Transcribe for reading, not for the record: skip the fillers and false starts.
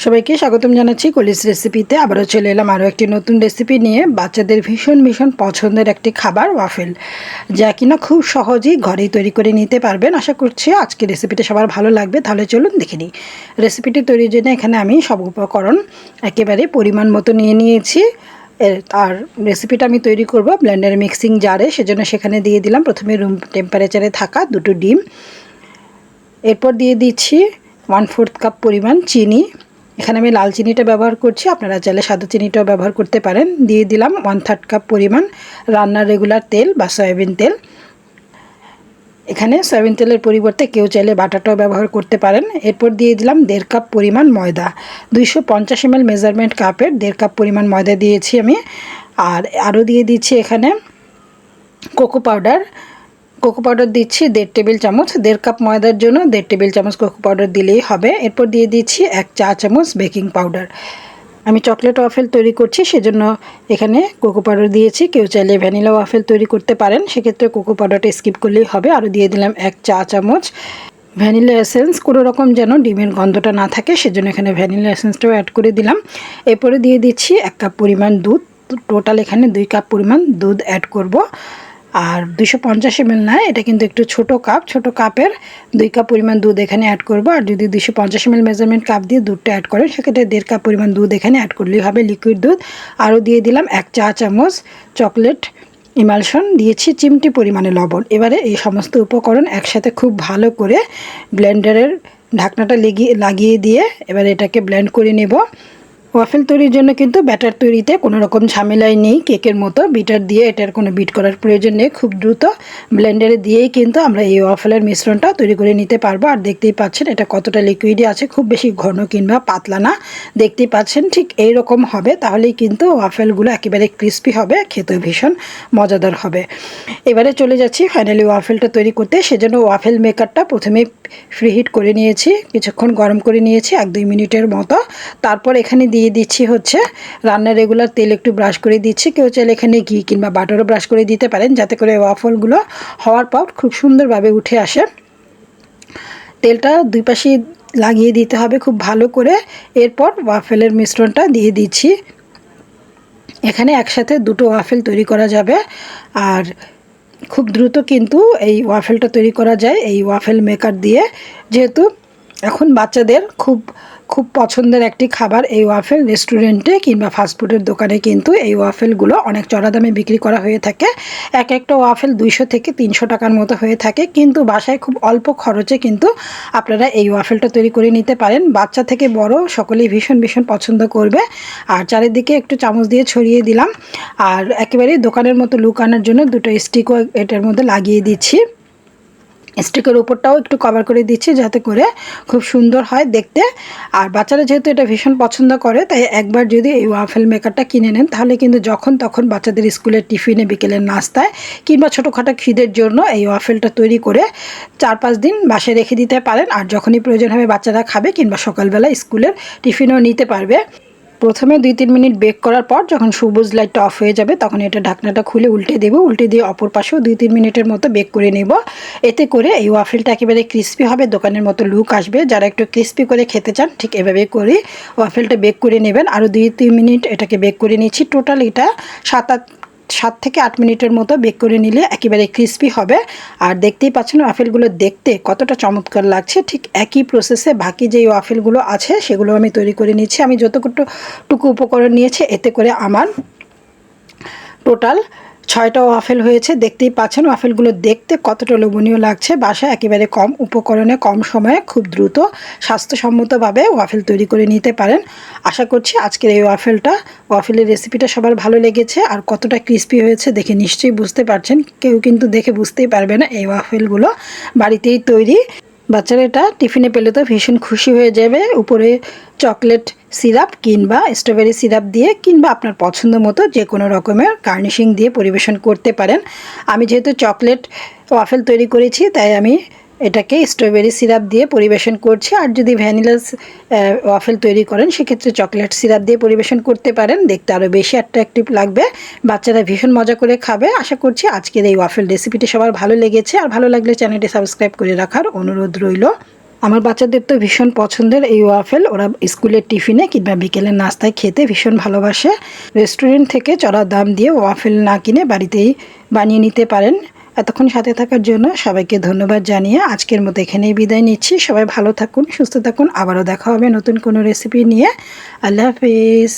সবাইকে স্বাগতম জানাচ্ছি কলিস রেসিপিতে। আবারও চলে এলাম আরও একটি নতুন রেসিপি নিয়ে। বাচ্চাদের ভীষণ ভীষণ পছন্দের একটি খাবার ওয়াফেল, যা কিনা খুব সহজেই ঘরেই তৈরি করে নিতে পারবেন। আশা করছি আজকে রেসিপিটা সবার ভালো লাগবে। তাহলে চলুন দেখে নিই। রেসিপিটি তৈরির জন্য এখানে আমি সব উপকরণ একেবারে পরিমাণ মতো নিয়ে নিয়েছি। আর রেসিপিটা আমি তৈরি করব ব্লেন্ডার মিক্সিং জারে, সেজন্য সেখানে দিয়ে দিলাম প্রথমে রুম টেম্পারেচারে থাকা 2টো ডিম। এরপর দিয়ে দিচ্ছি 1/4 কাপ পরিমাণ চিনি। এখানে আমি লাল চিনিটা ব্যবহার করছি, আপনারা চাইলে সাদা চিনিটাও ব্যবহার করতে পারেন। দিয়ে দিলাম 1/3 কাপ পরিমাণ রান্নার রেগুলার তেল বা সয়াবিন তেল। এখানে সয়াবিন তেলের পরিবর্তে কেউ চাইলে বাটারটাও ব্যবহার করতে পারেন। এরপর দিয়ে দিলাম 1.5 কাপ পরিমাণ ময়দা। 250 ml মেজারমেন্ট কাপের 1.5 কাপ পরিমাণ ময়দা দিয়েছি আমি। আর আরও দিয়ে দিচ্ছি এখানে কোকো পাউডার। কোকো পাউডার দিচ্ছি 1.5 টেবিল চামচ। 1.5 কাপ ময়দার জন্য 1.5 টেবিল চামচ কোকো পাউডার দিলেই হবে। এরপর দিয়ে দিচ্ছি 1 চা চামচ বেকিং পাউডার। আমি চকলেট ওয়াফেল তৈরি করছি, সেজন্য এখানে কোকো পাউডার দিয়েছি। কেউ চাইলে ভ্যানিলা ওয়াফেল তৈরি করতে পারেন, সেক্ষেত্রে কোকো পাউডারটা স্কিপ করলেই হবে। আরও দিয়ে দিলাম 1 চা চামচ ভ্যানিলা এসেন্স। কোনো রকম যেন ডিমের গন্ধটা না থাকে, সেজন্য এখানে ভ্যানিলা এসেন্সটাও অ্যাড করে দিলাম। এরপরে দিয়ে দিচ্ছি 1 কাপ পরিমাণ দুধ। টোটাল এখানে 2 কাপ পরিমাণ দুধ অ্যাড করব। আর 250 ml না, এটা কিন্তু একটু ছোট কাপের 2 কাপ পরিমাণ দুধ এখানে অ্যাড করব। আর যদি 250 ml মেজারমেন্ট কাপ দিয়ে দুধটা অ্যাড করেন, সেক্ষেত্রে 1.5 কাপ পরিমাণ দুধ এখানে অ্যাড করলেই হবে, লিকুইড দুধ। আরও দিয়ে দিলাম 1 চা চামচ চকলেট ইমালশন, দিয়েছি চিমটি পরিমাণে লবণ। এবারে এই সমস্ত উপকরণ একসাথে খুব ভালো করে ব্লেন্ডারের ঢাকনাটা লাগিয়ে দিয়ে এবারে এটাকে ব্লেন্ড করে নেব। ওয়াফেল তৈরির জন্য কিন্তু ব্যাটার তৈরিতে কোনো রকম ঝামেলাই নেই। কেকের মতো বিটার দিয়ে এটার কোনো বিট করার প্রয়োজন নেই। খুব দ্রুত ব্লেন্ডারে দিয়েই কিন্তু আমরা এই ওয়াফেলের মিশ্রণটা তৈরি করে নিতে পারবো। আর দেখতেই পাচ্ছেন এটা কতটা লিকুইডই আছে, খুব বেশি ঘন কিংবা পাতলা না। দেখতেই পাচ্ছেন ঠিক এই রকম হবে, তাহলেই কিন্তু ওয়াফেলগুলো একেবারে ক্রিস্পি হবে, খেতে ভীষণ মজাদার হবে। এবারে চলে যাচ্ছি ফাইনালি ওয়াফেলটা তৈরি করতে। সেজন্য ওয়াফেল মেকারটা প্রথমে ফ্রিহিট করে নিয়েছি, কিছুক্ষণ গরম করে নিয়েছি 1-2 মিনিটের মতো। তারপর এখানে দিয়ে দিচ্ছি হচ্ছে রান্নার রেগুলার তেল, একটু ব্রাশ করে দিচ্ছি। কেউ চাইলে এখানে ঘি কিংবা বাটারও ব্রাশ করে দিতে পারেন, যাতে করে ওয়াফলগুলো হওয়ার পর খুব সুন্দরভাবে উঠে আসে। তেলটা দুই পাশে লাগিয়ে দিতে হবে খুব ভালো করে। এরপর ওয়াফেলের মিশ্রণটা দিয়ে দিচ্ছি। এখানে একসাথে 2টো ওয়াফেল তৈরি করা যাবে। আর খুব দ্রুত কিন্তু এই ওয়াফেলটা তৈরি করা যায় এই ওয়াফেল মেকার দিয়ে, যেহেতু এখন বাচ্চাদের খুব খুব পছন্দের একটি খাবার এই ওয়াফেল। রেস্টুরেন্টে কিংবা ফাস্টফুডের দোকানে কিন্তু এই ওয়াফেলগুলো অনেক চড়া দামে বিক্রি করা হয়ে থাকে। এক একটা ওয়াফেল 200 থেকে 300 টাকার মতো হয়ে থাকে, কিন্তু বাসায় খুব অল্প খরচে কিন্তু আপনারা এই ওয়াফেলটা তৈরি করে নিতে পারেন। বাচ্চা থেকে বড় সকলেই ভীষণ ভীষণ পছন্দ করবে। আর চারিদিকে একটু চামচ দিয়ে ছড়িয়ে দিলাম। আর একেবারে দোকানের মতো লুক আনার জন্য 2টো স্টিকও এটার মধ্যে লাগিয়ে দিচ্ছি। স্টিকের উপরটাও একটু কভার করে দিচ্ছি, যাতে করে খুব সুন্দর হয় দেখতে। আর বাচ্চারা যেহেতু এটা ভীষণ পছন্দ করে, তাই একবার যদি এই ওয়াফেল মেকারটা কিনে নেন, তাহলে কিন্তু যখন তখন বাচ্চাদের স্কুলের টিফিনে, বিকেলের নাস্তায় কিংবা ছোটোখাটো খিদের জন্য এই ওয়াফেলটা তৈরি করে 4-5 দিন বাসায় রেখে দিতে পারেন। আর যখনই প্রয়োজন হবে বাচ্চারা খাবে, কিংবা সকালবেলা স্কুলের টিফিনও নিতে পারবে। প্রথমে 2-3 মিনিট বেক করার পর যখন সবুজ লাইটটা অফ হয়ে যাবে, তখন এটা ঢাকনাটা খুলে উল্টে দেব। উল্টে দিয়ে অপর পাশেও 2-3 মিনিটের মতো বেক করে নেব। এতে করে এই ওয়াফেলটা একেবারে ক্রিস্পি হবে, দোকানের মতো লুক আসবে। যারা একটু ক্রিস্পি করে খেতে চান, ঠিক এভাবে করে ওয়াফেলটা বেক করে নেবেন। আরও 2-3 মিনিট এটাকে বেক করে নিচ্ছি। টোটাল এটা 7 থেকে 8 মিনিটের মতো বেক করে নিলে একেবারে ক্রিস্পি হবে। আর দেখতেই পাচ্ছেন ওয়াফেলগুলো দেখতে কতটা চমৎকার লাগছে। ঠিক একই প্রসেসে বাকি যেই ওয়াফেলগুলো আছে সেগুলো আমি তৈরি করে নিচ্ছি। আমি যতটুকু উপকরণ নিয়েছি, এতে করে আমার টোটাল 6টা ওয়াফেল হয়েছে। দেখতেই পাচ্ছেন ওয়াফেলগুলো দেখতে কতটা লোভনীয় লাগছে। বাসায় একেবারে কম উপকরণে কম সময়ে খুব দ্রুত স্বাস্থ্যসম্মতভাবে ওয়াফেল তৈরি করে নিতে পারেন। আশা করছি আজকের এই ওয়াফেলের রেসিপিটা সবার ভালো লেগেছে। আর কতটা ক্রিস্পি হয়েছে দেখে নিশ্চয়ই বুঝতে পারছেন। কেউ কিন্তু দেখে বুঝতেই পারবে না এই ওয়াফেলগুলো বাড়িতেই তৈরি। বাচ্চারা এটা টিফিনে পেলে তো ভীষণ খুশি হয়ে যাবে। উপরে চকলেট সিরাপ কিংবা স্ট্রবেরি সিরাপ দিয়ে, কিংবা আপনার পছন্দ মতো যে কোনো রকমের গার্নিশিং দিয়ে পরিবেশন করতে পারেন। আমি যেহেতু চকলেট ওয়াফেল তৈরি করেছি, তাই আমি এটাকে স্ট্রবেরি সিরাপ দিয়ে পরিবেশন করছি। আর যদি ভ্যানিলা ওয়াফেল তৈরি করেন, সেক্ষেত্রে চকলেট সিরাপ দিয়ে পরিবেশন করতে পারেন, দেখতে আরও বেশি অ্যাট্রাকটিভ লাগবে। বাচ্চারা ভীষণ মজা করে খাবে। আশা করছি আজকের এই ওয়াফেল রেসিপিটি সবার ভালো লেগেছে। আর ভালো লাগলে চ্যানেলটি সাবস্ক্রাইব করে রাখার অনুরোধ রইল। আমার বাচ্চাদের তো ভীষণ পছন্দের এই ওয়াফেল। ওরা স্কুলের টিফিনে কিংবা বিকেলের নাস্তায় খেতে ভীষণ ভালোবাসে। রেস্টুরেন্ট থেকে চড়া দাম দিয়ে ওয়াফেল না কিনে বাড়িতেই বানিয়ে নিতে পারেন। এতক্ষণ সাথে থাকার জন্য সবাইকে ধন্যবাদ জানিয়ে আজকের মতো এখানেই বিদায় নিচ্ছি। সবাই ভালো থাকুন, সুস্থ থাকুন। আবারও দেখা হবে নতুন কোনো রেসিপি নিয়ে। আল্লাহ হাফিজ।